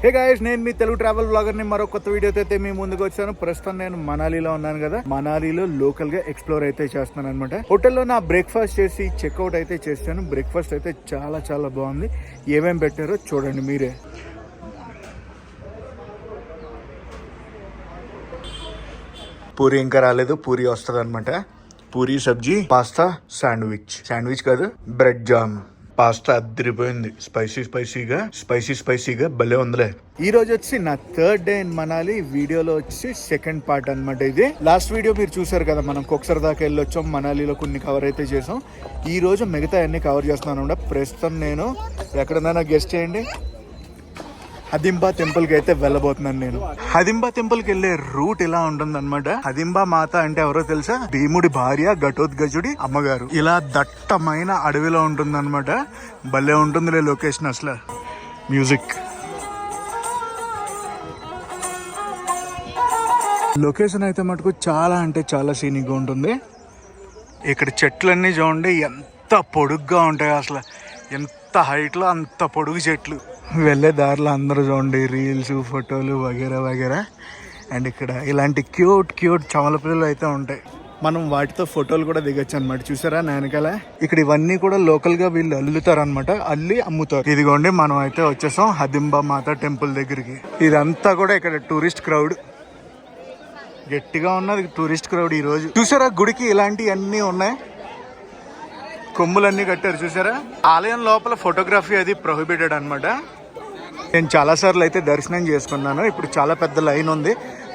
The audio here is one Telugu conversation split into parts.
హే గాయ్స్, నేను మీ తెలుగు ట్రావెల్ బ్లాగర్ ని మరో కొత్త వీడియోతో అయితే మీ ముందుకు వచ్చాను. ప్రస్తుతం నేను మనాలిలో ఉన్నాను కదా. మనాలిలో లోకల్ గా ఎక్స్ప్లోర్ అయితే చేస్తున్నాను అనమాట. హోటల్లో నా బ్రేక్ఫాస్ట్ చేసి చెక్అవుట్ అయితే చేస్తాను. బ్రేక్ఫాస్ట్ అయితే చాలా చాలా బాగుంది. ఏమేం పెట్టారో చూడండి మీరే. పూరి ఇంకా రాలేదు, పూరి వస్తుంది అనమాట. పూరి సబ్జీ, పాస్తా, శాండ్విచ్ కాదు, బ్రెడ్ జామ్. పాస్తా అదిరిపోయింది. స్పైసీగా భలే ఉందిలే. ఈ రోజు వచ్చి నా థర్డ్ డే ఇన్ మనాలి. వీడియోలో వచ్చి సెకండ్ పార్ట్ అనమాట. ఇది లాస్ట్ వీడియో మీరు చూసారు కదా, మనం కొక్సర్ దాకా వెళ్ళి వచ్చాం. మనాలిలో కొన్ని కవర్ అయితే చేసాం. ఈ రోజు మిగతా అన్ని కవర్ చేస్తున్నాను అనమాట. ప్రస్తుతం నేను ఎక్కడన్నా గెస్ట్ చేయండి, హదింబా టెంపుల్ కి అయితే వెళ్ళబోతున్నాను. నేను హదింబా టెంపుల్ కి వెళ్లే రూట్ ఇలా ఉంటుంది అనమాట. హదింబా మాత అంటే ఎవరో తెలుసా? భీముడి భార్య, ఘటోత్కచుడి అమ్మగారు. ఇలా దట్టమైన అడవిలో ఉంటుంది అనమాట. భలే ఉంటుంది లొకేషన్ అసలు. మ్యూజిక్ లొకేషన్ అయితే మటుకు చాలా అంటే చాలా సీనిక్గా ఉంటుంది. ఇక్కడ చెట్లన్నీ చూడండి ఎంత పొడుగ్గా ఉంటాయి అసలు. ఎంత హైట్ లో అంత పొడుగు చెట్లు. వెళ్ళే దారిలో అందరూ చూడండి రీల్స్, ఫోటోలు వగేరా. అండ్ ఇక్కడ ఇలాంటి క్యూట్ చమల పిల్లలు అయితే ఉంటాయి. మనం వాటితో ఫోటోలు కూడా దిగొచ్చు అనమాట. చూసారా నా వెనకాల? ఇక్కడ ఇవన్నీ కూడా లోకల్ గా వీళ్ళు అల్లుతారు అనమాట. అల్లి అమ్ముతారు. ఇదిగోండి మనం అయితే వచ్చేసాం హదింబా మాత టెంపుల్ దగ్గరికి. ఇదంతా కూడా ఇక్కడ టూరిస్ట్ క్రౌడ్. గట్టిగా ఉన్నది టూరిస్ట్ క్రౌడ్ ఈ రోజు. చూసారా గుడికి ఇలాంటివన్నీ ఉన్నాయి. కొమ్ములన్నీ కట్టారు చూసారా. ఆలయం లోపల ఫోటోగ్రఫీ అది ప్రొహిబిటెడ్ అనమాట. నేను చాలా సార్లు అయితే దర్శనం చేసుకున్నాను. ఇప్పుడు చాలా పెద్ద లైన్ ఉంది.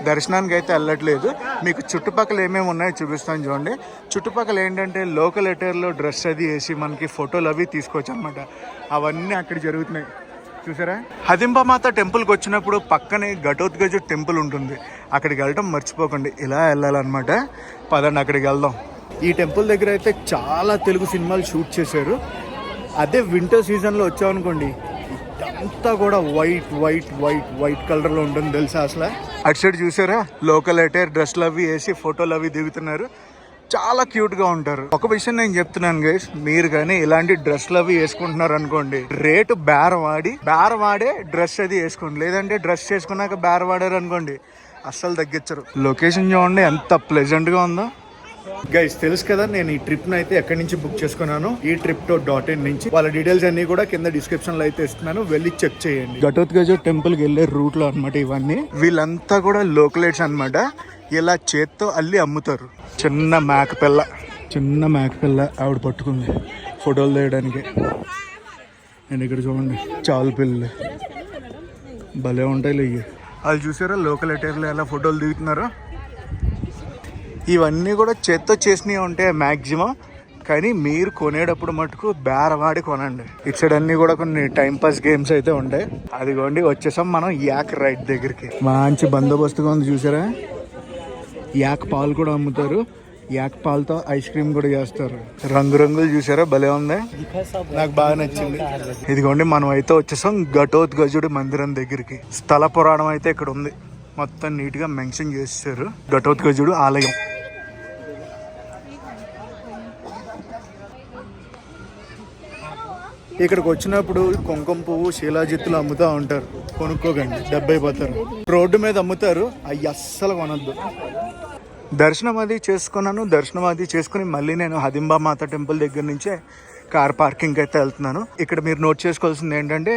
దర్శనానికి అయితే వెళ్ళట్లేదు. మీకు చుట్టుపక్కల ఏమేమి ఉన్నాయో చూపిస్తాను చూడండి. చుట్టుపక్కల ఏంటంటే లోకల్ ఎటైర్లో డ్రెస్ అది వేసి మనకి ఫోటోలు అవి తీసుకోవచ్చు అనమాట. అవన్నీ అక్కడ జరుగుతున్నాయి చూసారా. హదింబా మాత టెంపుల్కి వచ్చినప్పుడు పక్కనే ఘటోత్కచు టెంపుల్ ఉంటుంది. అక్కడికి వెళ్ళటం మర్చిపోకండి. ఇలా వెళ్ళాలన్నమాట. పదండి అక్కడికి వెళ్దాం. ఈ టెంపుల్ దగ్గర అయితే చాలా తెలుగు సినిమాలు షూట్ చేశారు. అదే వింటర్ సీజన్లో వచ్చామనుకోండి, ఇదంతా కూడా వైట్ కలర్లో ఉంటుంది తెలుసా అసలు. అటు సైడ్ చూసారా లోకల్ అటైర్ డ్రెస్లు అవి వేసి ఫోటోలు అవి దిగుతున్నారు. చాలా క్యూట్గా ఉంటారు. ఒక విషయం నేను చెప్తున్నాను గైస్, మీరు కానీ ఇలాంటి డ్రెస్లు అవి వేసుకుంటున్నారు అనుకోండి, రేటు బేరవాడే డ్రెస్ అది వేసుకోండి. లేదంటే డ్రెస్ వేసుకున్నాక బేరవాడారు అనుకోండి, అస్సలు తగ్గించరు. లొకేషన్ చూడండి ఎంత ప్లెజెంట్గా ఉందో. గైస్ తెలుసు కదా, నేను ఈ ట్రిప్ ను అయితే ఎక్కడి నుంచి బుక్ చేసుకున్నాను. ఈ trip.in నుంచి. వాళ్ళ డీటెయిల్స్ అన్ని కూడా కింద డిస్క్రిప్షన్ లో అయితే ఇస్తున్నాను, వెళ్ళి చెక్ చేయండి. ఘటోత్కచు టెంపుల్ కి వెళ్లే రూట్ లో అనమాట ఇవన్నీ. వీళ్ళంతా కూడా లోకలేట్స్ అనమాట. ఇలా చేత్తో అల్లి అమ్ముతారు. చిన్న మేకపిల్ల ఆవిడ పట్టుకుంది ఫోటోలు తీయడానికి. అండ్ ఇక్కడ చూడండి చాలు పిల్లలు భలే ఉంటాయి ఇవి. వాళ్ళు చూసారా లోకల్ అటైర్లో ఎలా ఫోటోలు దిగుతున్నారో. ఇవన్నీ కూడా చేత్తో చేసినవి ఉంటాయి మ్యాక్సిమం. కానీ మీరు కొనేటప్పుడు మటుకు బేరవాడి కొనండి. ఇటు సైడ్ అన్ని కూడా కొన్ని టైంపాస్ గేమ్స్ అయితే ఉంటాయి. అదిగోండి వచ్చేసాం మనం యాక్ రైడ్ దగ్గరికి. మంచి బందోబస్తుగా ఉంది చూసారా. యాక్ పాలు కూడా అమ్ముతారు. యాక్ పాలతో ఐస్ క్రీమ్ కూడా చేస్తారు. రంగులు చూసారా భలే ఉంది. నాకు బాగా నచ్చింది. ఇదిగోండి మనం అయితే వచ్చేసాం ఘటోత్కచుడి మందిరం దగ్గరికి. స్థల పురాణం అయితే ఇక్కడ ఉంది. మొత్తం నీట్ గా మెన్షన్ చేశారు. ఘటోత్కచుడు ఆలయం. ఇక్కడికి వచ్చినప్పుడు కుంకుమ పువ్వు, శీలాజిత్తులు అమ్ముతూ ఉంటారు. కొనుక్కోకండి, దెబ్బైపోతారు. రోడ్డు మీద అమ్ముతారు, అవి అస్సలు కొనద్దు. దర్శనం అది చేసుకుని మళ్ళీ నేను హదింబా మాత టెంపుల్ దగ్గర నుంచే కార్ పార్కింగ్ అయితే వెళ్తున్నాను. ఇక్కడ మీరు నోట్ చేసుకోవాల్సింది ఏంటంటే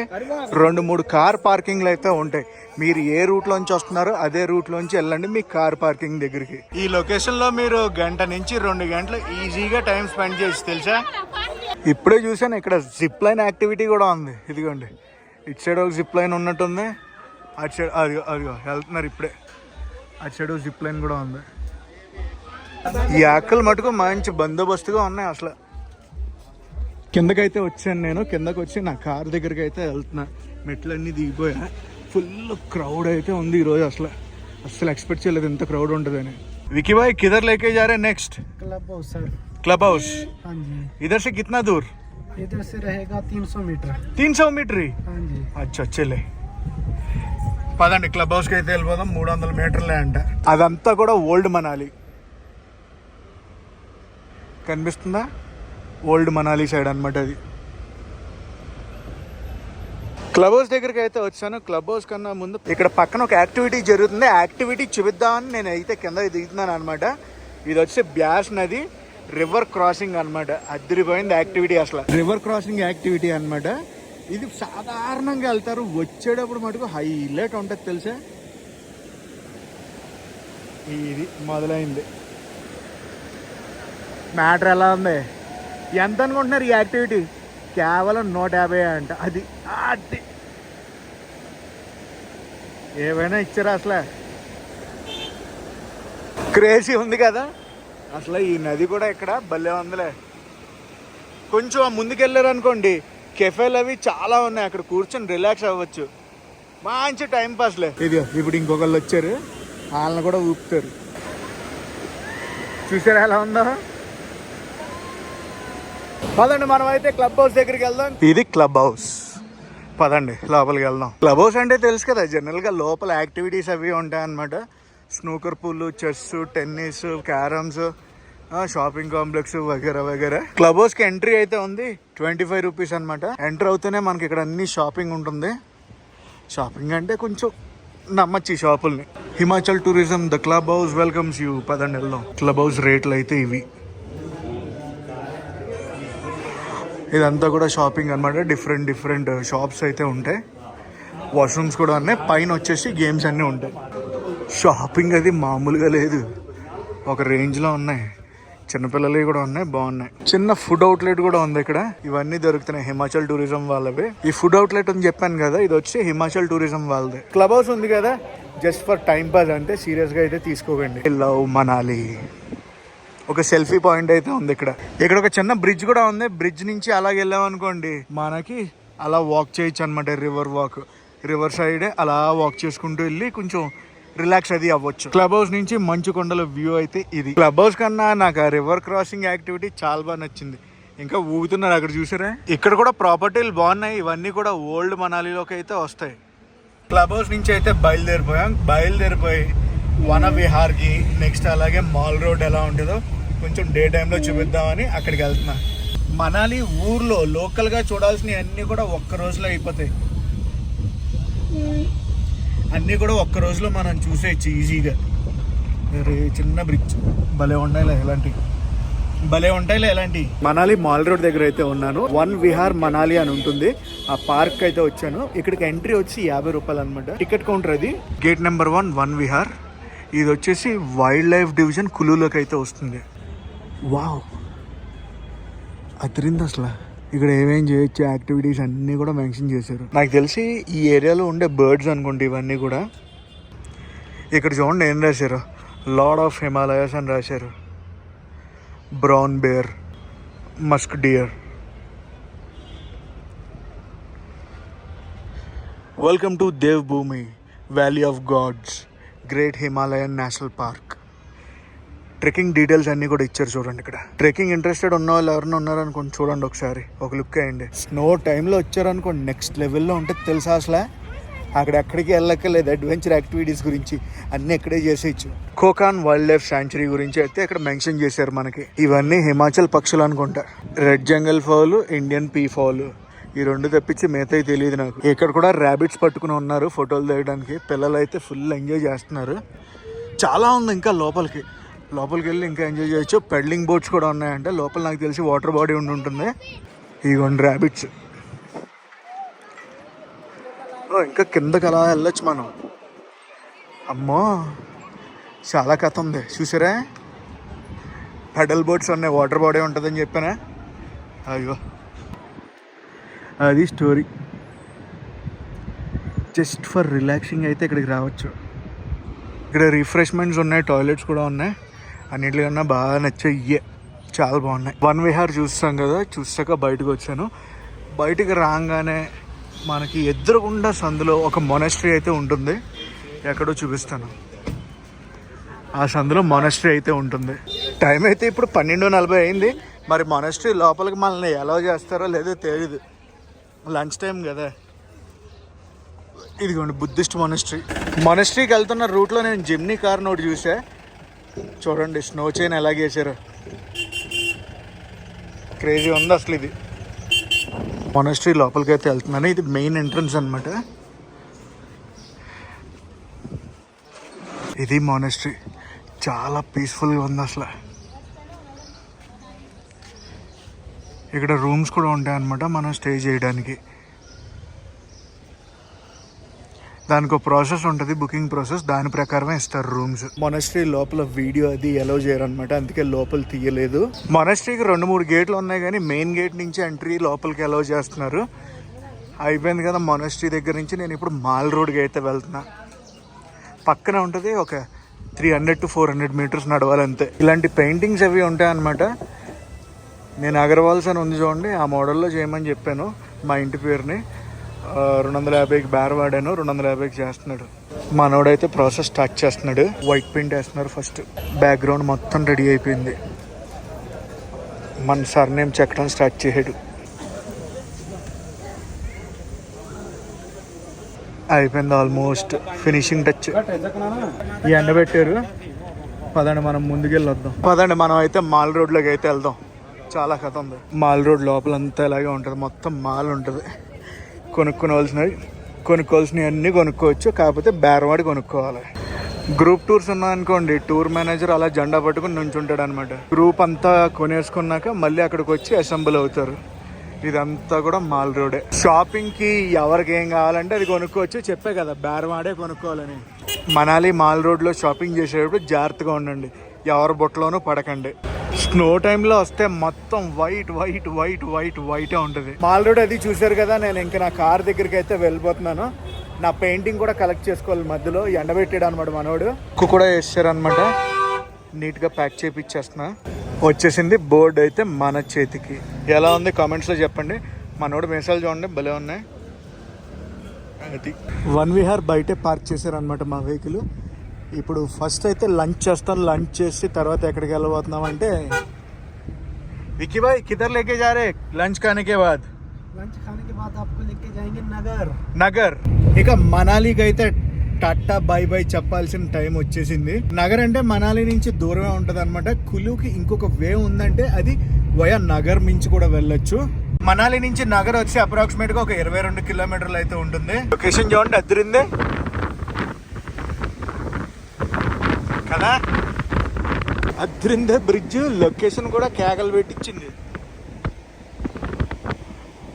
2-3 కార్ పార్కింగ్లు అయితే ఉంటాయి. మీరు ఏ రూట్ లోంచి వస్తున్నారో అదే రూట్ లోంచి వెళ్ళండి మీ కార్ పార్కింగ్ దగ్గరికి. ఈ లొకేషన్ లో మీరు 1 నుంచి 2 గంటలు ఈజీగా టైం స్పెండ్ చేసి తెలుసా. ఇప్పుడే చూసాను ఇక్కడ జిప్ లైన్ యాక్టివిటీ కూడా ఉంది. ఇదిగోండి ఇటు సైడ్ ఒక జిప్ లైన్ ఉన్నట్టుంది. అటు సైడ్ అదిగో వెళ్తున్నారు ఇప్పుడే. అటు సైడ్ జిప్ లైన్ కూడా ఉంది. ఈ ఆకలి మటుకు మంచి బందోబస్తుగా ఉన్నాయి అసలు. కిందకైతే వచ్చాను నేను. కిందకి వచ్చి నా కార్ దగ్గరికి అయితే వెళ్తున్నా. మెట్లన్నీ దిగిపోయా. ఫుల్ క్రౌడ్ అయితే ఉంది ఈరోజు. అసలు ఎక్స్పెక్ట్ చేయలేదు ఇంత క్రౌడ్ ఉంటుందని. विकी भाई किधर लेके जा रहे हैं नेक्स्ट? Club house. हाँ जी। इधर से कितना दूर? इधर से रहेगा 300 मीटर। 300 मीटर ही? हाँ जी। अच्छा चले పదండి క్లబ్ హౌస్కి అయితే వెళ్ళిపోదాం. 300 మీటర్లే అంట. అదంతా కూడా ఓల్డ్ మనాలి కనిపిస్తుందా? ఓల్డ్ మనాలి సైడ్ అనమాట అది. క్లబ్ హౌస్ దగ్గరికి అయితే వచ్చాను. క్లబ్ హౌస్ కన్నా ముందు ఇక్కడ పక్కన ఒక యాక్టివిటీ జరుగుతుంది. యాక్టివిటీ చూపిద్దామని నేను అయితే కింద దిగుతున్నాను అనమాట. ఇది వచ్చి బ్యాస్ నది రివర్ క్రాసింగ్ అనమాట. అదిరిపోయింది యాక్టివిటీ, అసలు రివర్ క్రాసింగ్ యాక్టివిటీ అనమాట. ఇది సాధారణంగా వెళ్తారు, వచ్చేటప్పుడు మటుకు హైలైట్ ఉంటుంది తెలుసా. ఇది మొదలైంది మ్యాటర్. ఎలా ఉంది, ఎంత అనుకుంటున్నారు ఈ యాక్టివిటీ? కేవలం 150 అంట. అది అది ఏమైనా ఇచ్చారా అసలు, క్రేజీ ఉంది కదా అసలు. ఈ నది కూడా ఇక్కడ భలే ఉందిలే. కొంచెం ముందుకెళ్ళారు అనుకోండి, కెఫేలు అవి చాలా ఉన్నాయి, అక్కడ కూర్చొని రిలాక్స్ అవ్వచ్చు. మంచి టైం పాస్లే. ఇది ఇప్పుడు ఇంకొకళ్ళు వచ్చారు, వాళ్ళని కూడా ఊపుతారు. చూసారా ఎలా ఉందో? పదండి మనం అయితే క్లబ్ హౌస్ దగ్గరికి వెళ్దాం. ఇది క్లబ్ హౌస్, పదండి లోపలికి వెళ్దాం. క్లబ్ హౌస్ అంటే తెలుసు కదా, జనరల్గా లోపల యాక్టివిటీస్ అవి ఉంటాయన్నమాట. Snooker pool, chess, tennis, carroms, shopping complex వగేరా వగేరా. క్లబ్ హౌస్ కి ఎంట్రీ అయితే ఉంది 25 రూపీస్ అనమాట. ఎంటర్ అవుతూనే మనకి ఇక్కడ అన్ని షాపింగ్ ఉంటుంది. షాపింగ్ అంటే కొంచెం నమ్మచ్చు ఈ షాపుల్ని. Himachal tourism the club house welcomes you. పదండి వెళ్దాం. క్లబ్ హౌస్ రేట్లు అయితే ఇవి. ఇదంతా కూడా షాపింగ్ అనమాట. డిఫరెంట్ షాప్స్ అయితే ఉంటాయి. వాష్రూమ్స్ కూడా ఉన్నాయి. పైన వచ్చేసి గేమ్స్ అన్నీ ఉంటాయి. షాపింగ్ అది మామూలుగా లేదు, ఒక రేంజ్లో ఉన్నాయి. చిన్నపిల్లలవి కూడా ఉన్నాయి, బాగున్నాయి. చిన్న ఫుడ్ అవుట్లెట్ కూడా ఉంది ఇక్కడ. ఇవన్నీ దొరుకుతున్నాయి హిమాచల్ టూరిజం వాళ్ళవి. ఈ ఫుడ్ అవుట్లెట్ అని చెప్పాను కదా, ఇది వచ్చి హిమాచల్ టూరిజం వాళ్ళది. క్లబ్ హౌస్ ఉంది కదా, జస్ట్ ఫర్ టైం పాస్ అంతే, సీరియస్ గా అయితే తీసుకోకండి. లవ్ మనాలి. ఒక సెల్ఫీ పాయింట్ అయితే ఉంది ఇక్కడ. ఇక్కడ ఒక చిన్న బ్రిడ్జ్ కూడా ఉంది. బ్రిడ్జ్ నుంచి అలాగే వెళ్ళాం అనుకోండి, మనకి అలా వాక్ చేయొచ్చు అనమాట. రివర్ వాక్, రివర్ సైడ్ అలా వాక్ చేసుకుంటూ వెళ్ళి కొంచెం రిలాక్స్ అది అవ్వచ్చు. క్లబ్ హౌస్ నుంచి మంచు కొండల వ్యూ అయితే ఇది. క్లబ్ హౌస్ కన్నా నాకు ఆ రివర్ క్రాసింగ్ యాక్టివిటీ చాలా బాగా నచ్చింది. ఇంకా ఊగుతున్నారు అక్కడ, చూసారా? ఇక్కడ కూడా ప్రాపర్టీలు బాగున్నాయి. ఇవన్నీ కూడా ఓల్డ్ మనాలిలోకి అయితే వస్తాయి. క్లబ్ హౌస్ నుంచి అయితే బయలుదేరిపోయి వన విహార్కి, నెక్స్ట్ అలాగే మాల్ రోడ్ ఎలా ఉంటుందో కొంచెం డే టైంలో చూపిద్దామని అక్కడికి వెళ్తున్నా. మనాలి ఊర్లో లోకల్గా చూడాల్సినవి అన్నీ కూడా ఒక్క రోజులో అయిపోతాయి. అన్నీ కూడా ఒక్క రోజులో మనం చూసేయచ్చు ఈజీగా. చిన్న బ్రిడ్జ్ భలే ఉంటాయిలే ఎలాంటి. మనాలి మాల్ రోడ్ దగ్గర అయితే ఉన్నాను. వన్ విహార్ మనాలి అని ఉంటుంది. ఆ పార్క్ అయితే వచ్చాను. ఇక్కడికి ఎంట్రీ వచ్చి 50 రూపాయలు అనమాట. టికెట్ కౌంటర్ అది. Gate number 1 one Vihar. ఇది వచ్చేసి వైల్డ్ లైఫ్ డివిజన్ కులులోకి అయితే వస్తుంది. వావ్, అదిరింది అసలు. ఇక్కడ ఏమేం చేయొచ్చు యాక్టివిటీస్ అన్నీ కూడా మెన్షన్ చేశారు. నాకు తెలిసి ఈ ఏరియాలో ఉండే బర్డ్స్ అనుకుంటే ఇవన్నీ కూడా. ఇక్కడ చూడండి ఏం రాశారు, లార్డ్ ఆఫ్ హిమాలయస్ అని రాశారు. Brown bear, musk deer. Welcome to Dev Bhoomi, valley of gods, great Himalayan national park. Trekking details అన్నీ కూడా ఇచ్చారు చూడండి. ఇక్కడ ట్రెక్కింగ్ ఇంట్రెస్టెడ్ ఉన్న వాళ్ళు ఎవరైనా ఉన్నారనుకోండి, చూడండి ఒకసారి, ఒక లుక్ అయ్యండి. స్నో టైంలో వచ్చారనుకోండి, నెక్స్ట్ లెవెల్లో ఉంటుంది తెలుసా అసలు. అక్కడ ఎక్కడికి వెళ్ళక్కర్లేదు. అడ్వెంచర్ యాక్టివిటీస్ గురించి అన్నీ ఇక్కడే చేసేయచ్చు. కోకాన్ వైల్డ్ లైఫ్ శాంచురీ గురించి అయితే ఇక్కడ మెన్షన్ చేశారు మనకి. ఇవన్నీ హిమాచల్ పక్షులు అనుకుంటా. రెడ్ జంగల్ ఫౌల్, ఇండియన్ పీ ఫౌల్, ఈ రెండు తప్పించి మిగతాయి తెలియదు నాకు. ఇక్కడ కూడా ర్యాబిట్స్ పట్టుకుని ఉన్నారు ఫోటోలు తీయడానికి. పిల్లలు అయితే ఫుల్ ఎంజాయ్ చేస్తున్నారు. చాలా ఉంది ఇంకా లోపలికి వెళ్ళి ఇంకా ఎంజాయ్ చేయొచ్చు. పెడ్లింగ్ బోట్స్ కూడా ఉన్నాయంటే లోపల. నాకు తెలిసి వాటర్ బాడీ ఉంటుంది. ఇవన్నీ ర్యాబిట్స్. ఇంకా కిందకి అలా వెళ్ళొచ్చు మనం. అమ్మో, చాలా కథ ఉంది చూసారా. పెడల్ బోట్స్ ఉన్నాయి, వాటర్ బాడీ ఉంటుందని చెప్పానా. అయ్యో, అది స్టోరీ. జస్ట్ ఫర్ రిలాక్సింగ్ అయితే ఇక్కడికి రావచ్చు. ఇక్కడ రిఫ్రెష్మెంట్స్ ఉన్నాయి, టాయిలెట్స్ కూడా ఉన్నాయి. అన్నింటికన్నా బాగా నచ్చాయి ఇవే, చాలా బాగున్నాయి. వన్ విహార్ చూస్తాం కదా, చూసాక బయటకు వచ్చాను. బయటికి రాగానే మనకి ఎదురుగుండా సందులో ఒక మొనస్ట్రీ అయితే ఉంటుంది. ఎక్కడో చూపిస్తాను. ఆ సందులో మొనస్ట్రీ అయితే ఉంటుంది. టైం అయితే ఇప్పుడు 12:40 అయింది. మరి మొనస్ట్రీ లోపలికి మనల్ని ఎలా చేస్తారో లేదో తెలియదు. లంచ్ టైం కదా. ఇదిగోండి బుద్ధిస్ట్ మొనస్ట్రీకి వెళ్తున్న రూట్లో నేను జిమ్నీ కార్ నోటి చూసా. చూడండి స్నో చైన్ ఎలాగేసారు, క్రేజీ ఉంది అసలు ఇది. మొనాస్ట్రీ లోపలికి అయితే వెళ్తున్నాను. ఇది మెయిన్ ఎంట్రన్స్ అనమాట. ఇది మొనాస్ట్రీ. చాలా పీస్ఫుల్గా ఉంది అసలు. ఇక్కడ రూమ్స్ కూడా ఉంటాయి అన్నమాట మనం స్టే చేయడానికి. దానికి ఒక ప్రాసెస్ ఉంటుంది, బుకింగ్ ప్రాసెస్. దాని ప్రకారమే ఇస్తారు రూమ్స్. మొనాస్ట్రీ లోపల వీడియో అది అలౌ చేయరనమాట, అందుకే లోపల తీయలేదు. మొనాస్ట్రీకి 2-3 గేట్లు ఉన్నాయి కానీ మెయిన్ గేట్ నుంచి ఎంట్రీ లోపలికి అలౌ చేస్తున్నారు. అయిపోయింది కదా మొనాస్ట్రీ దగ్గర నుంచి. నేను ఇప్పుడు మాల్ రోడ్కి అయితే వెళ్తున్నా. పక్కన ఉంటుంది, ఒక 300 to 400 మీటర్స్ నడవాలంతే. ఇలాంటి పెయింటింగ్స్ అవి ఉంటాయి అన్నమాట. నేను అగర్వాల్స్ అని ఉంది చూడండి, ఆ మోడల్లో చేయమని చెప్పాను మా ఇంటి పేరుని. 250కి బేర వాడాను, 250కి చేస్తున్నాడు. మనోడైతే ప్రాసెస్ స్టార్ట్ చేస్తున్నాడు. వైట్ పెయింట్ వేస్తున్నారు ఫస్ట్. బ్యాక్గ్రౌండ్ మొత్తం రెడీ అయిపోయింది. మన సర్ నేమ్ చెక్కడం స్టార్ట్ చేసాడు. అయిపోయింది ఆల్మోస్ట్. Finishing touch. ఈ ఎండబెట్టారు. పదండి మనం ముందుకెళ్ళి వద్దాం. పదండి మనం అయితే మాల్ రోడ్లోకి అయితే వెళ్దాం. చాలా కథ ఉంది. మాల్ రోడ్ లోపలంతా ఇలాగే ఉంటుంది, మొత్తం మాల్ ఉంటుంది. కొనుక్కోవాల్సినవి అన్నీ కొనుక్కోవచ్చు, కాకపోతే బేరవాడి కొనుక్కోవాలి. గ్రూప్ టూర్స్ ఉన్నాయనుకోండి, టూర్ మేనేజర్ అలా జెండా పట్టుకుని నుంచుంటాడు అనమాట. గ్రూప్ అంతా కొనేసుకున్నాక మళ్ళీ అక్కడికి వచ్చి అసెంబుల్ అవుతారు. ఇదంతా కూడా మాల్ రోడే. షాపింగ్కి ఎవరికి ఏం కావాలంటే అది కొనుక్కోవచ్చు. చెప్పే కదా బేరవాడే కొనుక్కోవాలని. మనాలి మాల్ రోడ్లో షాపింగ్ చేసేటప్పుడు జాగ్రత్తగా ఉండండి, ఎవరి బొట్టలోనూ పడకండి. స్నో టైంలో వస్తే మొత్తం వైట్ వైట్ వైట్ వైట్ వైటే ఉంటుంది. మాల్ రోడ్ అది చూసారు కదా. నేను ఇంకా నా కార్ దగ్గరికి అయితే వెళ్ళిపోతున్నాను. నా పెయింటింగ్ కూడా కలెక్ట్ చేసుకోవాలి. మధ్యలో ఎండబెట్టాడు అనమాట మనోడు. కుక్ కూడా వేసారు అనమాట. నీట్గా ప్యాక్ చేపిచ్చేస్తున్నా. వచ్చేసింది బోర్డు అయితే మన చేతికి. ఎలా ఉంది కామెంట్స్లో చెప్పండి. మనోడు మెసేజ్ చూడండి, భలే ఉన్నాయి. అది వన్ విహార్ బయటే పార్క్ చేశారనమాట మా వెహికల్. ఇప్పుడు ఫస్ట్ అయితే లంచ్ చేస్తాను. లంచ్ చేసి తర్వాత ఎక్కడికి వెళ్ళబోతున్నాం అంటే, విక్కీ భాయ్ కిధర్ లేకే जा रहे లంచ్ खाने के बाद? लंच खाने के बाद आपको लेके जाएंगे నగర్. ఇక మనాలికి అయితే టాటా బై బై చెప్పాల్సిన టైం వచ్చేసింది. నగర్ అంటే మనాలి నుంచి దూరమే ఉంటుంది అనమాట. కులుకి ఇంకొక వే ఉందంటే అది వయా నగర్ మించి కూడా వెళ్ళొచ్చు. మనాలి నుంచి నగర్ వచ్చి అప్రాక్సిమేట్ గా ఒక 22 కిలోమీటర్లు అయితే ఉంటుంది. లొకేషన్ చూడండి, అద్దరిందే కదా. అద్రిందే బ్రిడ్జ్. లొకేషన్ కూడా కేకలు పెట్టించింది.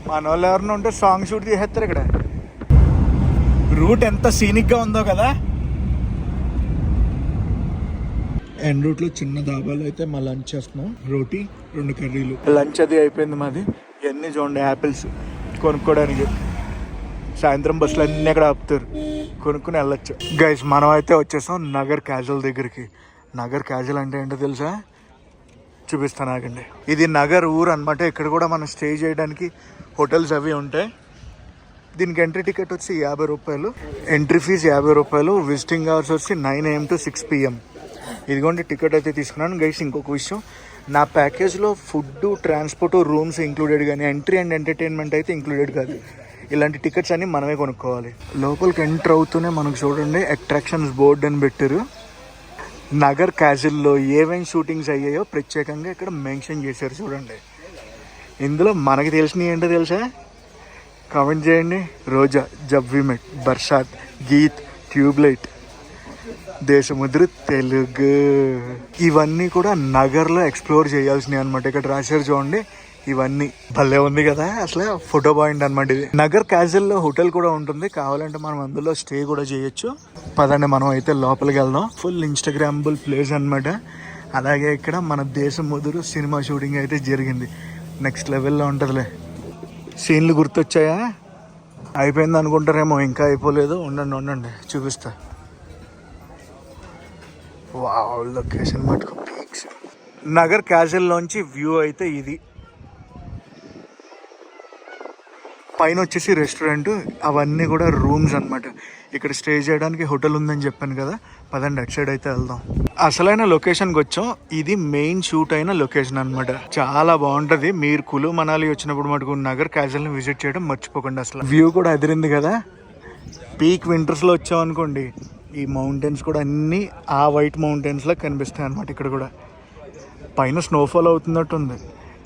మన వాళ్ళు ఎవరైనా ఉంటే సాంగ్ షూట్ చేసేస్తారు ఇక్కడ. రూట్ ఎంత సీనిక్గా ఉందో కదా. ఎండ్ రూట్లో చిన్న దాబాలో అయితే మా లంచ్ చేస్తున్నాం. రోటీ 2 కర్రీలు. లంచ్ అది అయిపోయింది మాది. ఇవన్నీ చూడండి యాపిల్స్ కొనుక్కోవడానికి. సాయంత్రం బస్సులు అన్నీ అక్కడ ఆపుతారు, కొనుక్కుని వెళ్ళొచ్చు. గైస్ మనం అయితే వచ్చేసాం నగర్ క్యాజువల్ దగ్గరికి. నగర్ క్యాజువల్ అంటే ఏంటో తెలుసా? చూపిస్తాను ఆగండి. ఇది నగర్ ఊరు అనమాట. ఇక్కడ కూడా మనం స్టే చేయడానికి హోటల్స్ అవి ఉంటాయి. దీనికి ఎంట్రీ టికెట్ వచ్చి 50 రూపాయలు. ఎంట్రీ ఫీజు 50 రూపాయలు. విజిటింగ్ అవర్స్ వచ్చి 9 AM to 6 PM. ఇదిగోండి టికెట్ అయితే తీసుకున్నాను. గైస్ ఇంకొక విషయం, నా ప్యాకేజ్లో ఫుడ్, ట్రాన్స్పోర్ట్, రూమ్స్ ఇంక్లూడెడ్, కానీ ఎంట్రీ అండ్ ఎంటర్టైన్మెంట్ అయితే ఇంక్లూడెడ్ కాదు. ఇలాంటి టికెట్స్ అన్ని మనమే కొనుక్కోవాలి. లోపలికి ఎంటర్ అవుతూనే మనకు చూడండి అట్రాక్షన్స్ బోర్డు అని పెట్టారు. నగర్ క్యాజిల్లో ఏమేమి షూటింగ్స్ అయ్యాయో ప్రత్యేకంగా ఇక్కడ మెన్షన్ చేశారు చూడండి. ఇందులో మనకి తెలిసినవి ఏంటో తెలుసా? కామెంట్ చేయండి. రోజా, జబ్ వి మెట్, బర్సాత్, గీత్, ట్యూబ్లైట్, దేశముద్రు, తెలుగు, ఇవన్నీ కూడా నగర్లో ఎక్స్ప్లోర్ చేయాల్సినవి అనమాట. ఇక్కడ రాశారు చూడండి. ఇవన్నీ భలే ఉంది కదా. అసలు ఫోటో పాయింట్ అనమాట ఇది. నగర్ క్యాజువల్లో హోటల్ కూడా ఉంటుంది, కావాలంటే మనం అందులో స్టే కూడా చేయొచ్చు. పదండి మనం అయితే లోపలికి వెళ్దాం. ఫుల్ ఇన్స్టాగ్రామబుల్ ప్లేస్ అనమాట. అలాగే ఇక్కడ మన దేశముద్రు సినిమా షూటింగ్ అయితే జరిగింది. నెక్స్ట్ లెవెల్లో ఉంటుందిలే. సీన్లు గుర్తొచ్చాయా? అయిపోయింది అనుకుంటారేమో, ఇంకా అయిపోలేదు. ఉండండి చూపిస్తా. వావ్, లొకేషన్ మటుకు పీక్స్. నగర్ క్యాజువల్లోంచి వ్యూ అయితే ఇది. పైన వచ్చేసి రెస్టారెంట్, అవన్నీ కూడా రూమ్స్ అనమాట. ఇక్కడ స్టే చేయడానికి హోటల్ ఉందని చెప్పాను కదా. పదండి అటు సైడ్ అయితే వెళ్దాం. అసలైన లొకేషన్కి వచ్చాం. ఇది మెయిన్ షూట్ అయిన లొకేషన్ అనమాట. చాలా బాగుంటుంది. మీరు కులు మనాలి వచ్చినప్పుడు మటుకు నగర్ క్యాజువల్ని విజిట్ చేయడం మర్చిపోకండి. అసలు వ్యూ కూడా అదిరింది కదా. పీక్ వింటర్స్లో వచ్చాం అనుకోండి, ఈ మౌంటైన్స్ కూడా అన్నీ ఆ వైట్ మౌంటైన్స్లో కనిపిస్తాయి అనమాట. ఇక్కడ కూడా పైన స్నోఫాల్ అవుతున్నట్టుంది.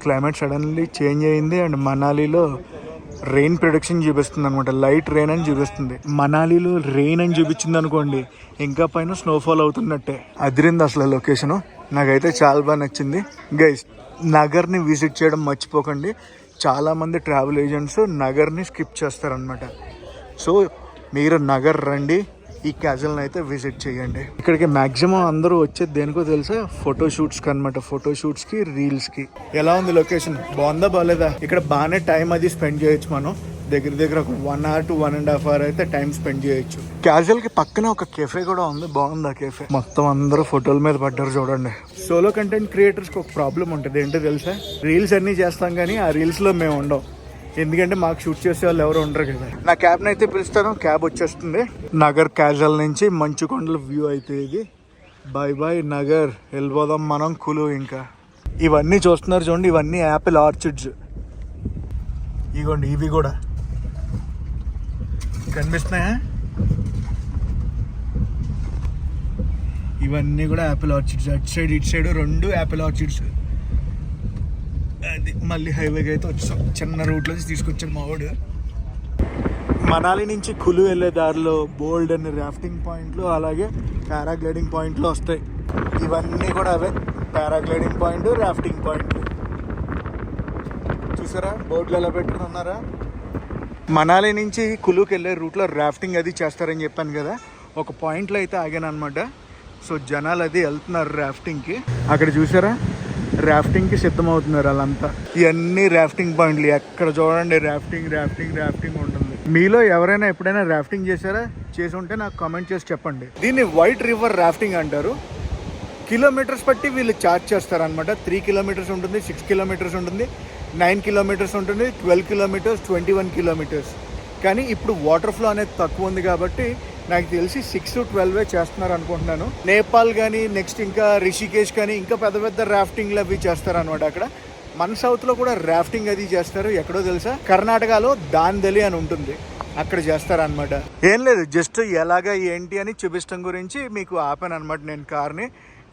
క్లైమేట్ సడన్లీ చేంజ్ అయింది. అండ్ మనాలిలో రెయిన్ ప్రొడక్షన్ చూపిస్తుంది అనమాట, లైట్ రెయిన్ అని చూపిస్తుంది. మనాలిలో రెయిన్ అని చూపించింది అనుకోండి, ఇంకా పైన స్నోఫాల్ అవుతున్నట్టే. అదిరింది అసలు లొకేషన్, నాకైతే చాలా బాగా నచ్చింది. గైస్, నగర్ని విజిట్ చేయడం మర్చిపోకండి. చాలామంది ట్రావెల్ ఏజెంట్స్ నగర్ని స్కిప్ చేస్తారనమాట. సో మీరు నగర్ రండి, ఈ క్యాజల్ని అయితే విజిట్ చేయండి. ఇక్కడికి మ్యాక్సిమం అందరూ వచ్చేది దేనికో తెలుసా, ఫోటోషూట్స్కి అనమాట. ఫోటోషూట్స్కి, రీల్స్కి. ఎలా ఉంది లొకేషన్, బాగుందా బాగాలేదా? ఇక్కడ బాగానే టైం అది స్పెండ్ చేయొచ్చు మనం. దగ్గర దగ్గర ఒక 1 hour to 1.5 hours అయితే టైం స్పెండ్ చేయొచ్చు. క్యాజువల్ కి పక్కన ఒక కెఫే కూడా ఉంది, బాగుంది ఆ కెఫే. మొత్తం అందరూ ఫోటోల మీద పడ్డారు చూడండి. సోలో కంటెంట్ క్రియేటర్స్ కి ఒక ప్రాబ్లం ఉంటుంది, ఏంటో తెలుసా? రీల్స్ అన్ని చేస్తాం కానీ ఆ రీల్స్ లో మేము ఉండం, ఎందుకంటే మాకు షూట్ చేసే వాళ్ళు ఎవరు ఉండరు కదా. నా క్యాబ్ని అయితే పిలుస్తాను, క్యాబ్ వచ్చేస్తుంది. నగర్ క్యాజువల్ నుంచి మంచుకొండల వ్యూ అయితే ఇది. బాయ్ బాయ్ నగర్, వెళ్ళిపోదాం మనం కులు. ఇంకా ఇవన్నీ చూస్తున్నారు చూడండి, ఇవన్నీ యాపిల్ ఆర్చిడ్స్. ఇగోండి ఇవి కూడా కనిపిస్తున్నాయా? ఇవన్నీ కూడా యాపిల్ ఆర్చిడ్స్. అటు సైడ్ ఇటు సైడ్ 2 యాపిల్ ఆర్చిడ్స్. అది మళ్ళీ హైవేకి అయితే వచ్చాం, చిన్న రూట్లో తీసుకొచ్చాను మా వాడు. మనాలి నుంచి కులు వెళ్ళే దారిలో బోల్డ్ అనే రాఫ్టింగ్ పాయింట్లు, అలాగే పారాగ్లైడింగ్ పాయింట్లు వస్తాయి. ఇవన్నీ కూడా అవే, పారాగ్లైడింగ్ పాయింట్, రాఫ్టింగ్ పాయింట్. చూసారా బోర్డులు ఎలా పెట్టుకుని ఉన్నారా? మనాలి నుంచి కులుకి వెళ్ళే రూట్లో రాఫ్టింగ్ అది చేస్తారని చెప్పాను కదా. ఒక పాయింట్లో అయితే ఆగాను అనమాట. సో జనాలు అది వెళ్తున్నారు రాఫ్టింగ్కి. అక్కడ చూసారా, రాఫ్టింగ్కి సిద్ధమవుతున్నారు వాళ్ళంతా. ఇవన్నీ రాఫ్టింగ్ పాయింట్లు, ఎక్కడ చూడండి రాఫ్టింగ్ రాఫ్టింగ్ రాఫ్టింగ్ ఉంటుంది. మీలో ఎవరైనా ఎప్పుడైనా రాఫ్టింగ్ చేశారా? చేసి ఉంటే నాకు కామెంట్ చేసి చెప్పండి. దీన్ని వైట్ రివర్ రాఫ్టింగ్ అంటారు. కిలోమీటర్స్ బట్టి వీళ్ళు ఛార్జ్ చేస్తారనమాట. 3 kilometers ఉంటుంది, 6 kilometers ఉంటుంది, 9 kilometers ఉంటుంది, 12 kilometers, 21 kilometers. కానీ ఇప్పుడు వాటర్ ఫ్లో అనేది తక్కువ ఉంది కాబట్టి నాకు తెలిసి 6 to 12 చేస్తున్నారు అనుకుంటున్నాను. నేపాల్ కానీ, నెక్స్ట్ ఇంకా రిషికేష్ కానీ, ఇంకా పెద్ద పెద్ద రాఫ్టింగ్లు అవి చేస్తారు అనమాట. అక్కడ మన సౌత్లో కూడా రాఫ్టింగ్ అది చేస్తారు. ఎక్కడో తెలుసా, కర్ణాటకలో దాందెలి అని ఉంటుంది, అక్కడ చేస్తారనమాట. ఏం లేదు, జస్ట్ ఎలాగా ఏంటి అని చూపించడం గురించి మీకు ఆపాను అనమాట నేను కార్ని.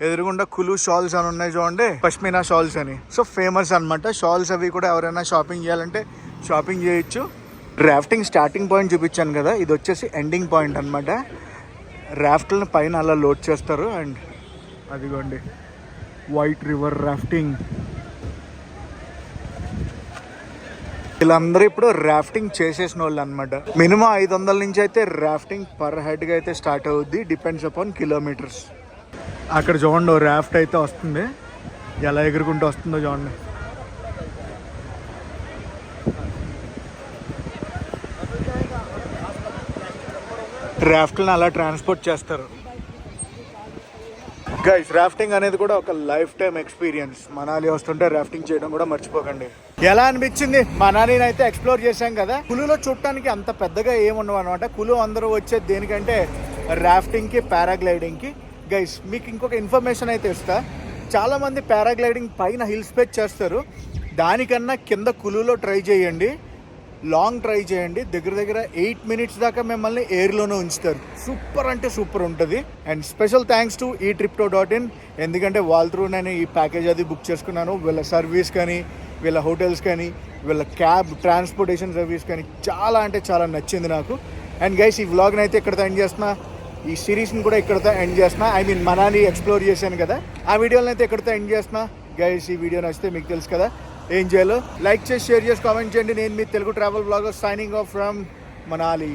ఎదురుగుండా కులు షాల్స్ అని ఉన్నాయి చూడండి, పష్మినా షాల్స్ అని. సో ఫేమస్ అనమాట షాల్స్. అవి కూడా ఎవరైనా షాపింగ్ చేయాలంటే షాపింగ్ చేయొచ్చు. రాఫ్టింగ్ స్టార్టింగ్ పాయింట్ చూపించాను కదా, ఇది వచ్చేసి ఎండింగ్ పాయింట్ అనమాట. రాఫ్ట్లను పైన అలా లోడ్ చేస్తారు. అండ్ అదిగోండి వైట్ రివర్ రాఫ్టింగ్. వీళ్ళందరూ ఇప్పుడు రాఫ్టింగ్ చేసేసిన వాళ్ళు అనమాట. మినిమం 500 నుంచి అయితే రాఫ్టింగ్ పర్ హెడ్గా అయితే స్టార్ట్ అవుద్ది, డిపెండ్స్ అపాన్ కిలోమీటర్స్. అక్కడ చూడండి రాఫ్ట్ అయితే వస్తుంది, ఎలా ఎగురుకుంటూ వస్తుందో చూడండి. రాఫ్ట్లను అలా ట్రాన్స్పోర్ట్ చేస్తారు. గైస్, రాఫ్టింగ్ అనేది కూడా ఒక లైఫ్ టైం ఎక్స్పీరియన్స్. మనాలి వస్తుంటే రాఫ్టింగ్ చేయడం కూడా మర్చిపోకండి. ఎలా అనిపించింది? మనాలిని అయితే ఎక్స్ప్లోర్ చేశాం కదా. కులులో చూడటానికి అంత పెద్దగా ఏముండవు అనమాట. కులు అందరూ వచ్చేది దేనికంటే రాఫ్టింగ్కి, పారాగ్లైడింగ్కి. గైస్, మీకు ఇంకొక ఇన్ఫర్మేషన్ అయితే ఇస్తా. చాలామంది పారాగ్లైడింగ్ పైన హిల్స్ పై చేస్తారు, దానికన్నా కింద కులులో ట్రై చేయండి, లాంగ్ ట్రై చేయండి. దగ్గర దగ్గర 8 minutes దాకా మిమ్మల్ని ఎయిర్లోనే ఉంచుతారు. సూపర్ అంటే సూపర్ ఉంటుంది. And special thanks to eTripto.in, ఎందుకంటే వాళ్ళ త్రూ నేను ఈ ప్యాకేజ్ అది బుక్ చేసుకున్నాను. వీళ్ళ సర్వీస్ కానీ, వీళ్ళ హోటల్స్ కానీ, వీళ్ళ క్యాబ్ ట్రాన్స్పోర్టేషన్ సర్వీస్ కానీ చాలా అంటే చాలా నచ్చింది నాకు. అండ్ గైస్, ఈ వ్లాగ్ని అయితే ఇక్కడతో ఎండ్ చేస్తున్నా, ఈ సిరీస్ని కూడా ఇక్కడతో ఎండ్ చేస్తున్నా. ఐ మీన్ మనాలి ఎక్స్ప్లోర్ చేశాను కదా, ఆ వీడియోని అయితే ఇక్కడతో ఎండ్ చేస్తున్నా. గైస్, ఈ వీడియో నచ్చితే మీకు తెలుసు కదా ఏం చేయాలో. లైక్ చేసి, షేర్ చేసి, కామెంట్ చేయండి. నేను మీ Telugu travel blogger signing off from Manali.